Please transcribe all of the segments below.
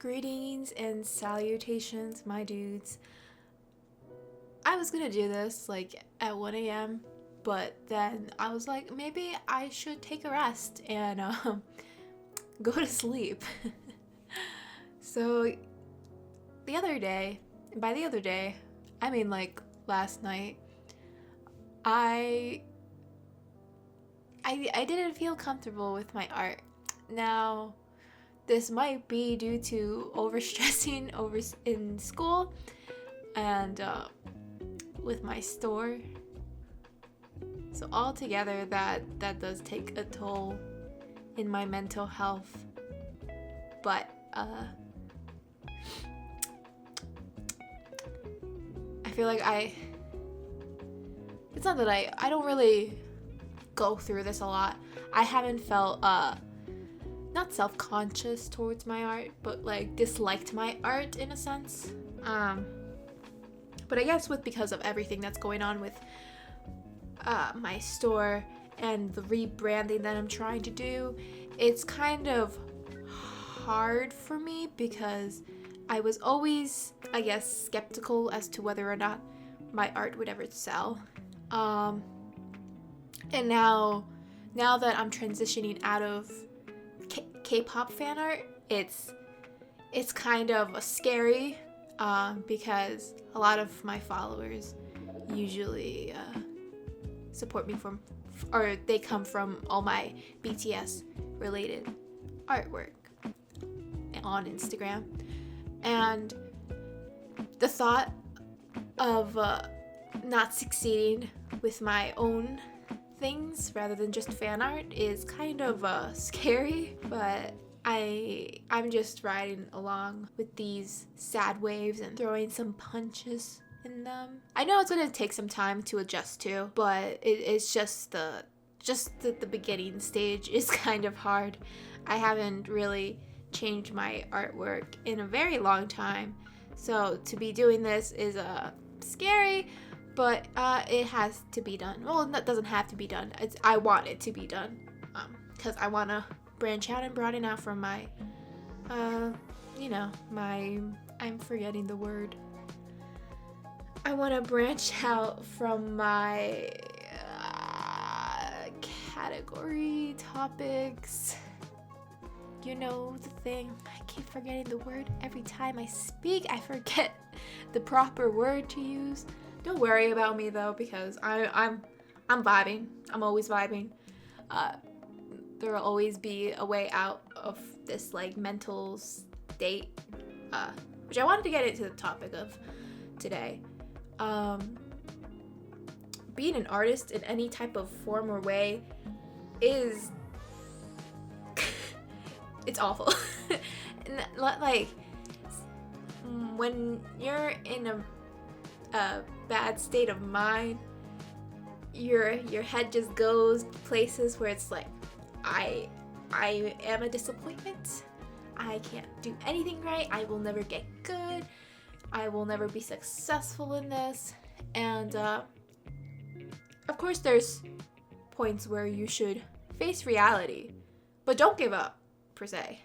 Greetings and salutations, my dudes. I was gonna do this like at 1 a.m., but then I was like, maybe I should take a rest and go to sleep. So the other day, and by the other day, I mean like last night, I didn't feel comfortable with my art. Now, this might be due to overstressing over in school and with my store. So altogether, that does take a toll in my mental health. But I feel like it's not that I don't really go through this a lot. I haven't felt not self-conscious towards my art, but like disliked my art in a sense. But I guess because of everything that's going on with my store and the rebranding that I'm trying to do, it's kind of hard for me because I was always, I guess, skeptical as to whether or not my art would ever sell. And now that I'm transitioning out of K-pop fan art, it's kind of scary because a lot of my followers usually support me or they come from all my BTS related artwork on Instagram, and the thought of not succeeding with my own things rather than just fan art is kind of scary, but I'm just riding along with these sad waves and throwing some punches in them. I know it's gonna take some time to adjust to, but it's just the beginning stage is kind of hard. I haven't really changed my artwork in a very long time, so to be doing this is scary, but it has to be done. Well, that doesn't have to be done. I want it to be done because I want to branch out and broaden out from my I'm forgetting the word. I want to branch out from my category topics. You know the thing. I keep forgetting the word. Every time I speak, I forget the proper word to use. Don't worry about me though, because I'm vibing. I'm always vibing. There will always be a way out of this like mental state, which I wanted to get into the topic of today. Being an artist in any type of form or way is it's awful. Like when you're in a bad state of mind, your head just goes places where it's like, I am a disappointment. I can't do anything right. I will never get good. I will never be successful in this. And of course there's points where you should face reality, but don't give up per se.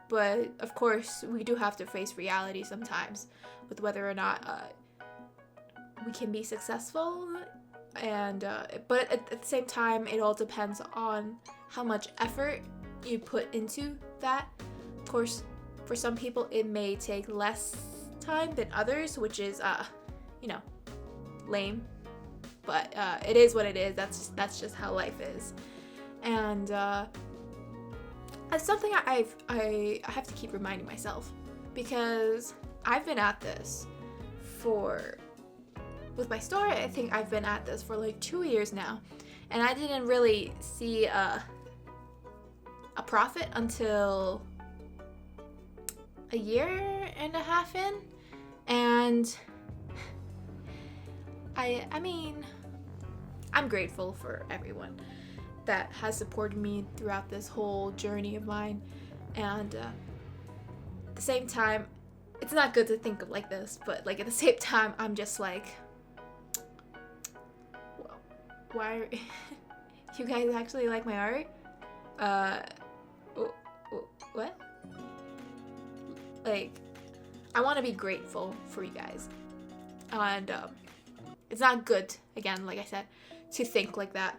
But of course we do have to face reality sometimes with whether or not we can be successful, and but at the same time it all depends on how much effort you put into that. Of course, for some people it may take less time than others, which is lame, but it is what it is. That's just how life is. And it's something I have to keep reminding myself, because I've been at this with my store. I think I've been at this for like 2 years now, and I didn't really see a profit until a year and a half in. And I mean, I'm grateful for everyone that has supported me throughout this whole journey of mine, and at the same time, it's not good to think of like this, but like at the same time, I'm just like, why you guys actually like my art? What? like, I want to be grateful for you guys. And it's not good, again, like I said, to think like that,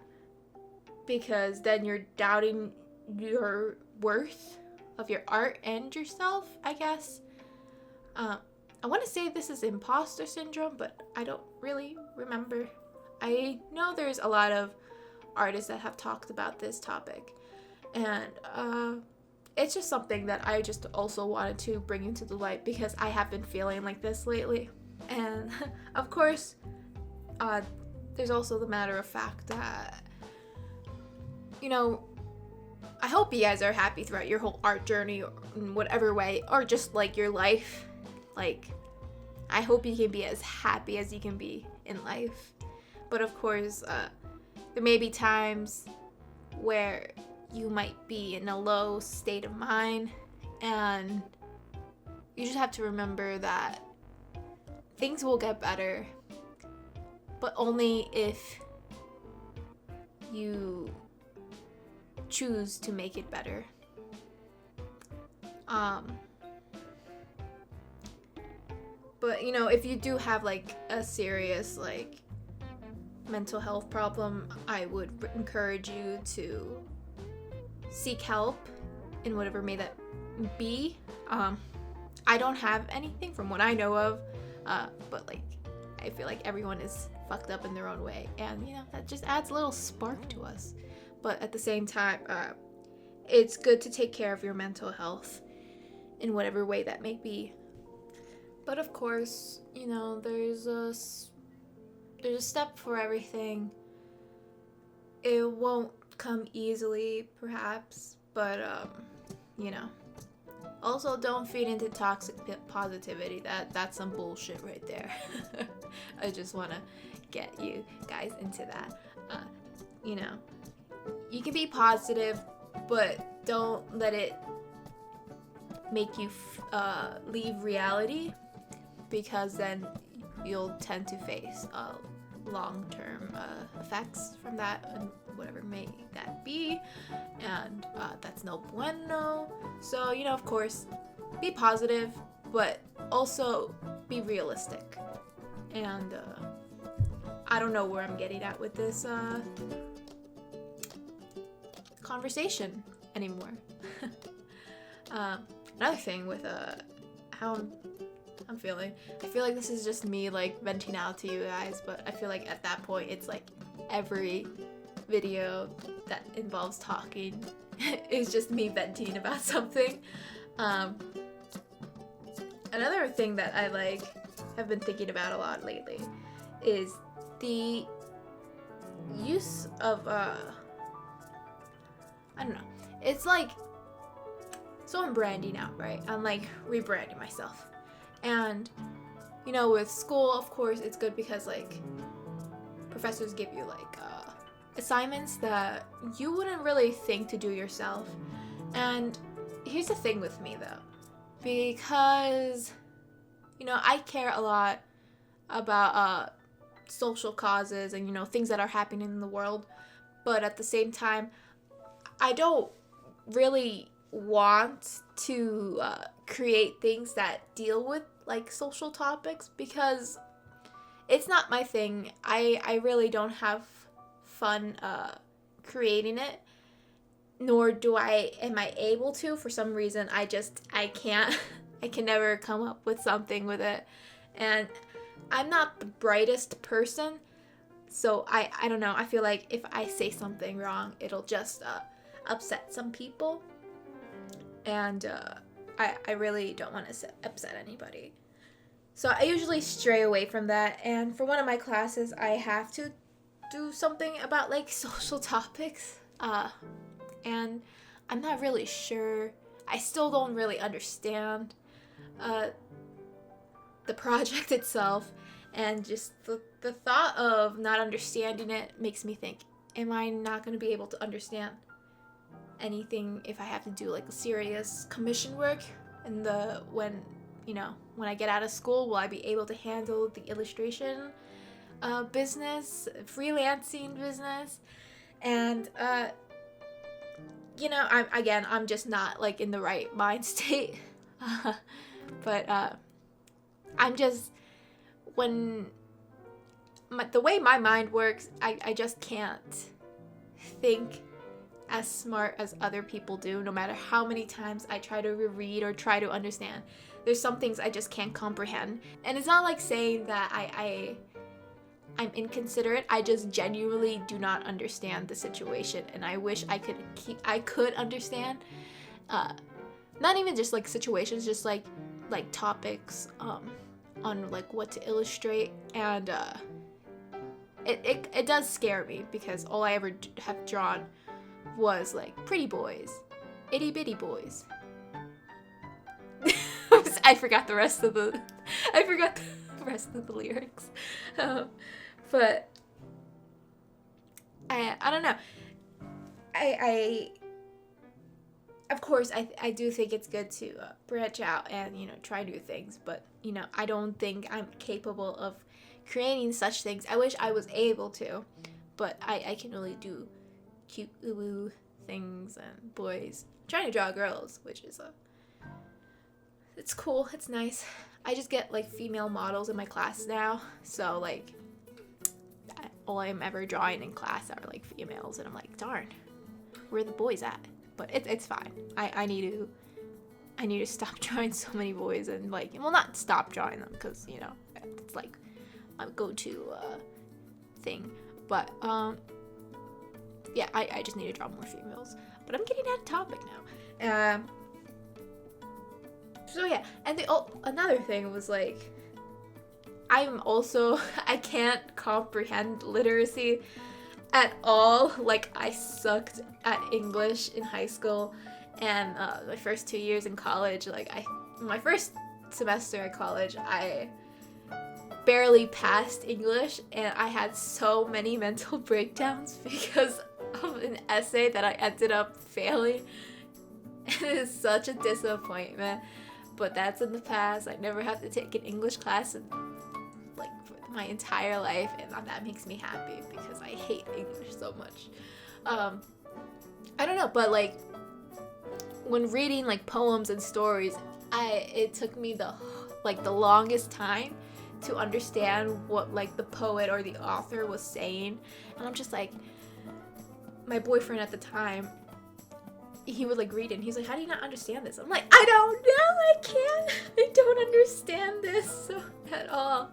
because then you're doubting your worth of your art and yourself, I guess. I want to say this is imposter syndrome, but I don't really remember. I know there's a lot of artists that have talked about this topic, and it's just something that I just also wanted to bring into the light because I have been feeling like this lately. And of course, there's also the matter of fact that, you know, I hope you guys are happy throughout your whole art journey, or in whatever way, or just like your life. Like, I hope you can be as happy as you can be in life. But of course, there may be times where you might be in a low state of mind, and you just have to remember that things will get better, but only if you choose to make it better. But, you know, if you do have, like, a serious, like, mental health problem, I would encourage you to seek help in whatever may that be. I don't have anything from what I know of, but, like, I feel like everyone is fucked up in their own way, and, you know, that just adds a little spark to us. But at the same time, it's good to take care of your mental health in whatever way that may be. But of course, you know, there's a step for everything. It won't come easily, perhaps, but, you know. Also, don't feed into toxic positivity. That's some bullshit right there. I just want to get you guys into that. You know, you can be positive, but don't let it make you leave reality, because then you'll tend to face long-term effects from that, and whatever may that be, and that's no bueno. So, you know, of course, be positive, but also be realistic. And I don't know where I'm getting at with this conversation anymore. Another thing with how I'm feeling, I feel like this is just me, like, venting out to you guys, but I feel like at that point it's like every video that involves talking is just me venting about something. Another thing that I, like, have been thinking about a lot lately is the use of I don't know, it's like, so I'm branding out, right? I'm, like, rebranding myself. And, you know, with school, of course, it's good because, like, professors give you, like, assignments that you wouldn't really think to do yourself. And here's the thing with me, though. Because, you know, I care a lot about social causes and, you know, things that are happening in the world. But at the same time, I don't really want to create things that deal with, like, social topics, because it's not my thing. I really don't have fun creating it, nor am I able to. For some reason, I can't. I can never come up with something with it, and I'm not the brightest person, so I don't know. I feel like if I say something wrong, it'll just upset some people, and I really don't want to upset anybody. So I usually stray away from that, and for one of my classes, I have to do something about, like, social topics, and I'm not really sure. I still don't really understand the project itself, and just the thought of not understanding it makes me think, am I not going to be able to understand anything if I have to do, like, serious commission work? And when I get out of school, will I be able to handle the illustration business, freelancing business? And I'm just not, like, in the right mind state. But I'm just, when the way my mind works, I just can't think as smart as other people do, no matter how many times I try to reread or try to understand. There's some things I just can't comprehend. And it's not like saying that I'm inconsiderate. I just genuinely do not understand the situation, and I wish I could understand. Not even just like situations, just like topics on like what to illustrate, and it does scare me because all I ever have drawn was like pretty boys, itty bitty boys. I forgot the rest of the lyrics, but I don't know. I of course I do think it's good to branch out and try new things, but I don't think I'm capable of creating such things. I wish I was able to, but I can only do cute woo things and boys. I'm trying to draw girls, which is it's cool, it's nice. I just get like female models in my class now, so like all I'm ever drawing in class are like females, and I'm like, darn, where are the boys at? But it's fine. I need to stop drawing so many boys, and like, well, not stop drawing them, because it's like my go-to thing, but yeah, I just need to draw more females. But I'm getting out of topic now. So yeah, and another thing was like, I can't comprehend literacy at all. Like, I sucked at English in high school, and my first 2 years in college, like my first semester at college, I barely passed English, and I had so many mental breakdowns because of an essay that I ended up failing. And it is such a disappointment, but that's in the past. I never have to take an English class in like my entire life, and that makes me happy because I hate English so much. I don't know, but like when reading like poems and stories, it took me the longest time to understand what like the poet or the author was saying. And I'm just like, my boyfriend at the time, he would like read it and he's like, how do you not understand this? I'm like, I don't know, I don't understand this at all.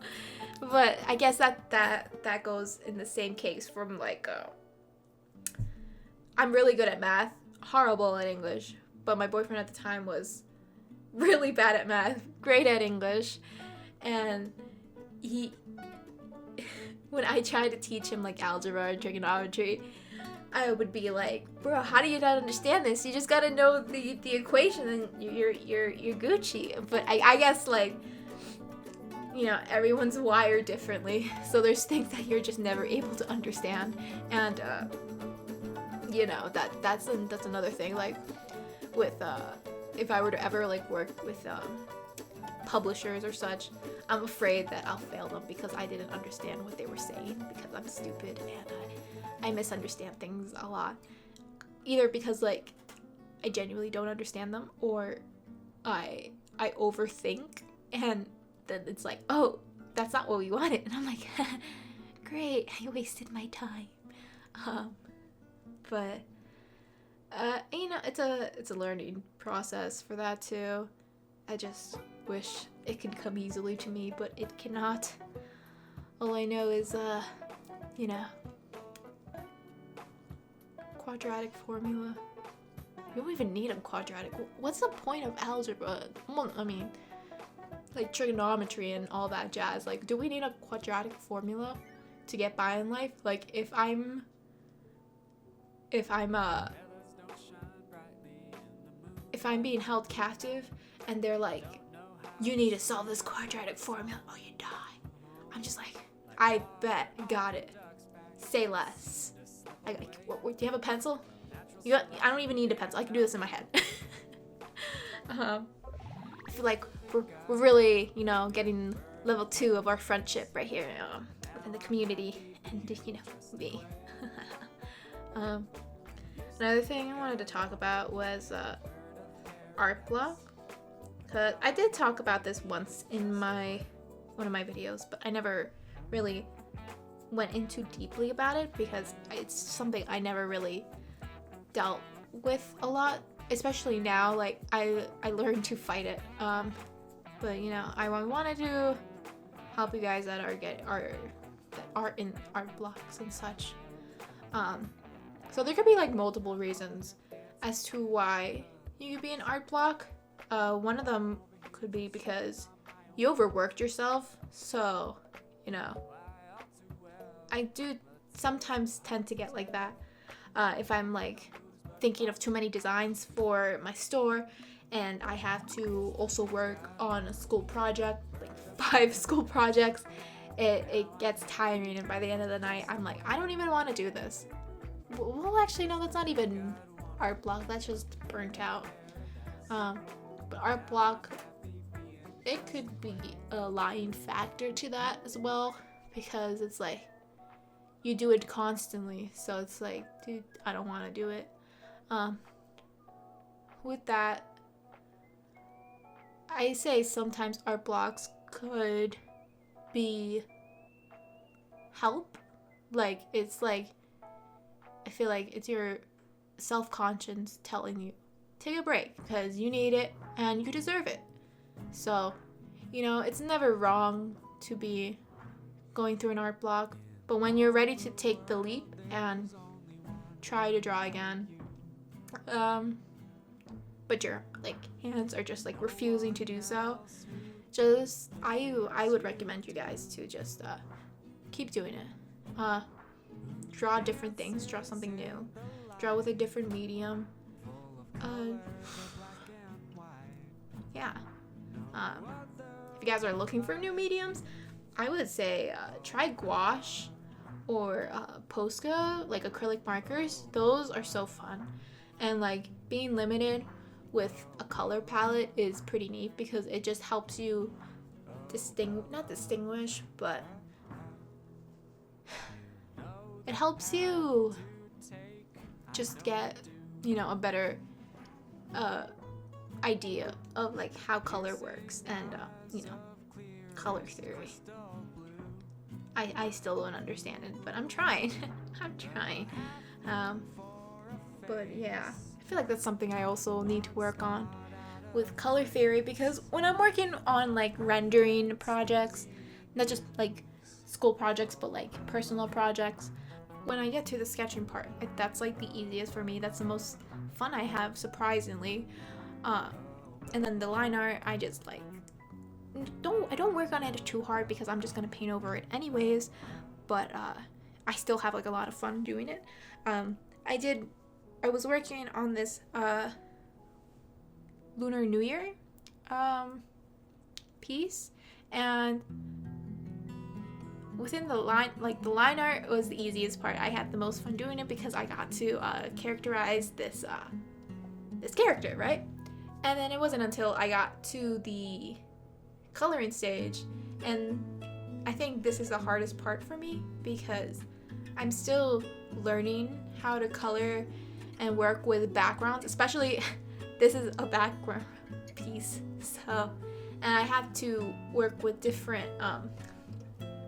But I guess that goes in the same case from like I'm really good at math, horrible at English, but my boyfriend at the time was really bad at math, great at English. And when I tried to teach him like algebra and trigonometry, I would be like, bro, how do you not understand this? You just gotta know the equation and you're Gucci. But I guess like, everyone's wired differently, so there's things that you're just never able to understand. And that's another thing, like with if I were to ever like work with publishers or such, I'm afraid that I'll fail them because I didn't understand what they were saying, because I'm stupid and I misunderstand things a lot, either because like I genuinely don't understand them, or I overthink, and then it's like, oh, that's not what we wanted, and I'm like, great, I wasted my time. But it's a learning process for that too. I just wish it could come easily to me, but it cannot. All I know is quadratic formula. You don't even need a quadratic. What's the point of algebra? Well, I mean, like trigonometry and all that jazz. Like, do we need a quadratic formula to get by in life? Like, if I'm being held captive and they're like, you need to solve this quadratic formula or you die, I'm just like, I bet, got it. Say less. Do you have a pencil? I don't even need a pencil. I can do this in my head. I feel like we're really, getting level 2 of our friendship right here within the community, and me. Another thing I wanted to talk about was art block. Cause I did talk about this once in one of my videos, but I never really went into deeply about it because it's something I never really dealt with a lot, especially now. Like I learned to fight it. But you know, I wanted to help you guys that are in art blocks and such. So there could be like multiple reasons as to why you could be an art block. One of them could be because you overworked yourself. So, you know, I do sometimes tend to get like that. If I'm like thinking of too many designs for my store and I have to also work on a school project, like 5 school projects, it gets tiring, and by the end of the night I'm like, I don't even want to do this. Well, actually no, that's not even art block, that's just burnt out. But art block, it could be a lying factor to that as well, because it's like you do it constantly, so it's like, dude, I don't want to do it. With that, I say sometimes art blocks could be help. Like, it's like, I feel like it's your self-conscious telling you, take a break, because you need it and you deserve it. So, you know, it's never wrong to be going through an art block, but when you're ready to take the leap and try to draw again, but your like hands are just like refusing to do so, just I would recommend you guys to just keep doing it. Draw different things, draw something new, draw with a different medium. Yeah. If you guys are looking for new mediums, I would say try gouache or Posca, like acrylic markers. Those are so fun. And like being limited with a color palette is pretty neat because it just helps you not distinguish, but it helps you just get, you know, a better idea of like how color works and you know, color theory. I still don't understand it, but I'm trying. I'm trying. But yeah, I feel like that's something I also need to work on with color theory, because when I'm working on like rendering projects, not just like school projects but like personal projects, when I get to the sketching part, that's like the easiest for me. That's the most fun I have, surprisingly. And then the line art, I just like I don't work on it too hard because I'm just gonna paint over it anyways, but I still have like a lot of fun doing it. I was working on this Lunar New Year piece, and within the line art was the easiest part. I had the most fun doing it because I got to characterize this character, right? And then it wasn't until I got to the coloring stage, and I think this is the hardest part for me because I'm still learning how to color and work with backgrounds, especially this is a background piece, so, and I have to work with different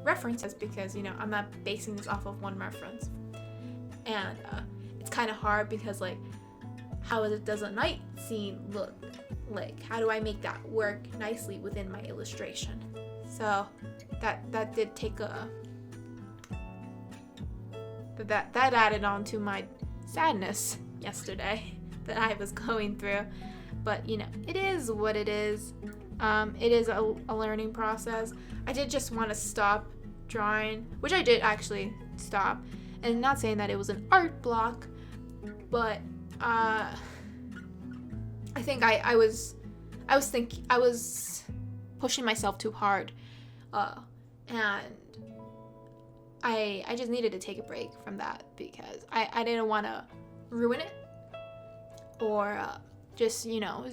references because, you know, I'm not basing this off of one reference, and it's kind of hard because like, how does a night scene look like? How do I make that work nicely within my illustration? So that did take that added on to my sadness yesterday that I was going through. But you know, it is what it is. It is a learning process. I did just want to stop drawing, which I did actually stop, and not saying that it was an art block, but I think I was pushing myself too hard, and I just needed to take a break from that because I didn't want to ruin it or just, you know,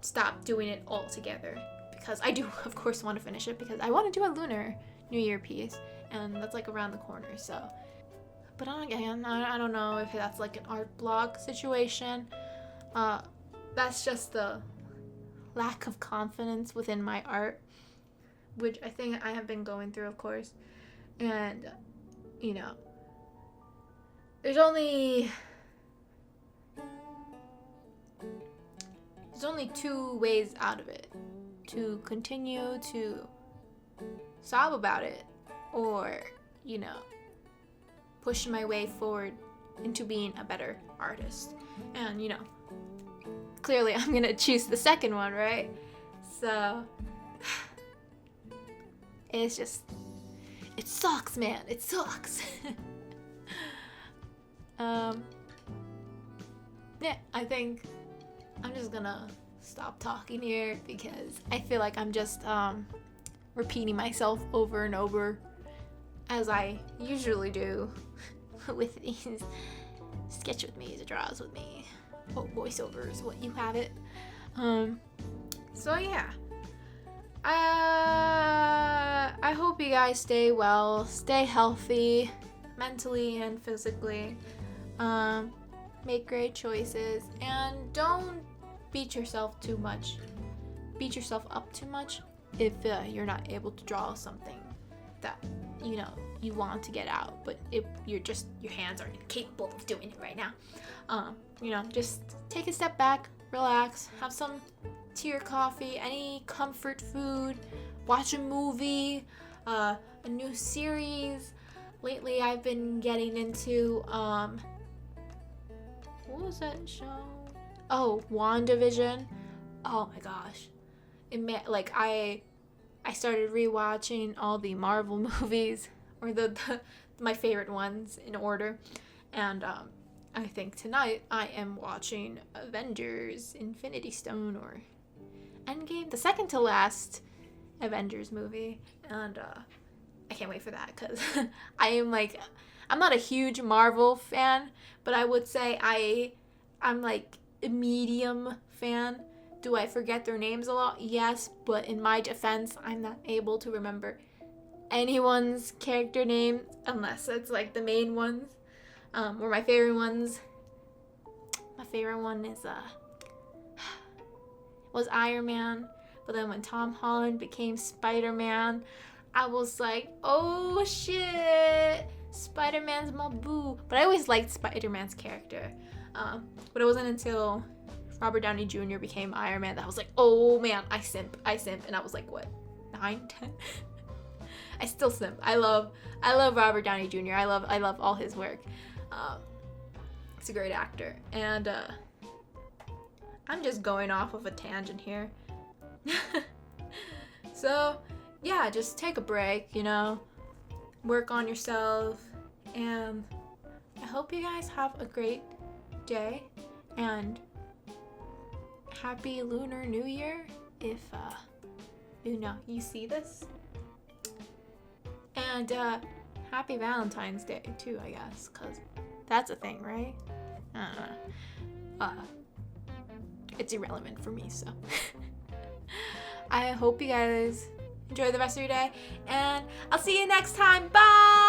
stop doing it altogether, because I do of course want to finish it because I want to do a Lunar New Year piece, and that's like around the corner. So, but again, I don't know if that's like an art block situation. That's just the lack of confidence within my art, which I think I have been going through, of course. And, you know, there's only two ways out of it: to continue to sob about it, or, you know, push my way forward into being a better artist. And, you know, clearly I'm gonna choose the second one, right? So it's just, it sucks, man. It sucks. Yeah, I think I'm just gonna stop talking here because I feel like I'm just repeating myself over and over, as I usually do with these sketch with me, draws with me, voiceovers, what you have it. So yeah, I hope you guys stay well, stay healthy, mentally and physically. Make great choices, and don't beat yourself up too much if you're not able to draw something that, you know, you want to get out, but if your hands aren't capable of doing it right now. You know, just take a step back, relax, have some tea or coffee, any comfort food, watch a movie, a new series. Lately I've been getting into what was that show? Oh, WandaVision. Oh my gosh. I started rewatching all the Marvel movies, or the my favorite ones in order. And I think tonight I am watching Avengers Infinity Stone, or Endgame, the second to last Avengers movie. And I can't wait for that, because I'm not a huge Marvel fan, but I would say I'm like a medium fan. Do I forget their names a lot? Yes, but in my defense, I'm not able to remember anyone's character name unless it's like the main ones, or my favorite ones. My favorite one was Iron Man, but then when Tom Holland became Spider-Man, I was like, oh shit, Spider-Man's my boo. But I always liked Spider-Man's character, but it wasn't until Robert Downey Jr. became Iron Man that I was like, oh man, I simp, and I was like, what, 9, 10? I still simp. I love Robert Downey Jr. I love all his work. He's a great actor, and I'm just going off of a tangent here. So yeah, just take a break, you know, work on yourself, and I hope you guys have a great day, and happy Lunar New Year if you see this, and happy Valentine's Day too, I guess, because that's a thing, right? It's irrelevant for me, so I hope you guys enjoy the rest of your day, and I'll see you next time. Bye!